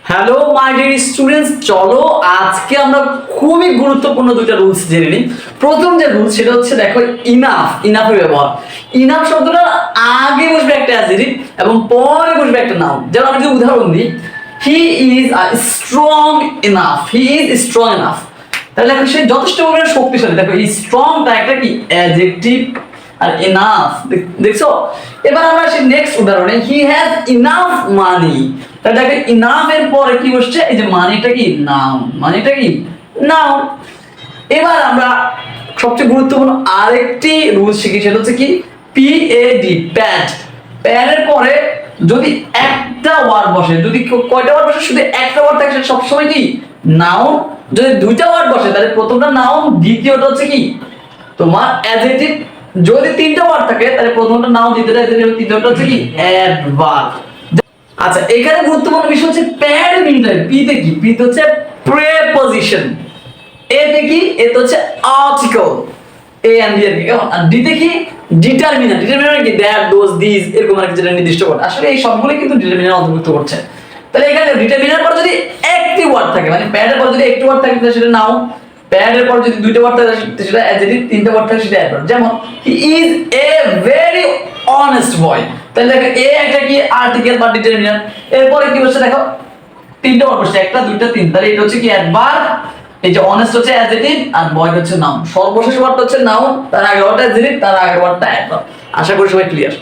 Hello my dear students, চলো আজকে আমরা খুবই গুরুত্বপূর্ণ দুইটা রুলস জেনে নিই। প্রথম যে রুলস সেটা হচ্ছে দেখো ইনাফের ব্যবহার। ইনাফ শব্দটা আগে বসবে একটা অ্যাডজেক্টিভ এবং পরে বসবে একটা নাউন। যেমন আমি যদি উদাহরণ দিই, he is strong enough, he is strong enough, তাহলে দেখো সে যথেষ্ট পরিমাণে শক্তিশালী। দেখো এই স্ট্রংটা একটা কি অ্যাডজেক্টিভ আর ইনাফ, দেখছো? এবার আমরা আসি নেক্সট উদাহরণে, হি হ্যাজ ইনাফ মানি। তাহলে দেখো ইনাফ এর পরে কি বসছে? এই যে মানিটা কি নাউন, মানিটা কি নাউন। এবার আমরা সবচেয়ে গুরুত্বপূর্ণ আরেকটি রুল শিখি, সেটা হচ্ছে কি পিএডি, প্যাড। প্যাডের পরে যদি একটা ওয়ার্ড বসে, যদি কয়টা ওয়ার্ড বসে? শুধু একটা ওয়ার্ড থাকে সেটা সবসময় কি নাউন। যদি দুইটা ওয়ার্ড বসে তাহলে প্রথমটা নাউন, দ্বিতীয়টা হচ্ছে কি তোমার অ্যাডজেক্টিভ। যদি তিনটা ওয়ার্ড থাকে তাহলে প্রথমটা নাউন, দ্বিতীয়টা অ্যাডজেক্টিভ, তৃতীয়টা হচ্ছে কি অ্যাডভার্ব। আচ্ছা, এখানে গুরুত্বপূর্ণ বিষয় হচ্ছে প্যাড মিনটাই। পিতে কি? পিতে হচ্ছে প্রেপজিশন। এতে কি? এতে হচ্ছে আর্টিকেল, এ এন্ড বি এর কি। আর ডিতে কি? ডিটারমিনার। ডিটারমিনার কি দ্যাট, দোজ, দিস, এরকম আর কি, যেটা নির্দিষ্ট করে। আসলে এই সবগুলো কিন্তু ডিটারমিনার অন্তর্ভুক্ত করছে। তাহলে এখানে ডিটারমিনার পর যদি একটি ওয়ার্ড থাকে, মানে প্যাডের পর যদি একটি ওয়ার্ড থাকে তাহলে সেটা নাউন, প্যাডের পর যদি দুইটা ওয়ার্ড থাকে সেটা অ্যাডজেক্টিভ, তিনটা ওয়ার্ড থাকে সেটা অ্যাডভার্ব। যেমন he is a very honest boy. তাহলে দেখো এ একটা কি আর্টিকেল বা ডিটারমিনার। এরপরে কি হচ্ছে দেখো তিনটা ওয়ার্ড বসছে, একটা দুইটা তিন, তাহলে এটা হচ্ছে কি অ্যাডভার্ব। এই যে অনেস্ট হচ্ছে অ্যাডজেক্টিভ আর বয় হচ্ছে নাউন। সর্বশেষ ওয়ার্ডটা হচ্ছে নাউন, তার আগের ওয়ার্ডটা অ্যাডজেক্টিভ, তার আগের ওয়ার্ডটা অ্যাডভার্ব। আশা করি সবাই ক্লিয়ার।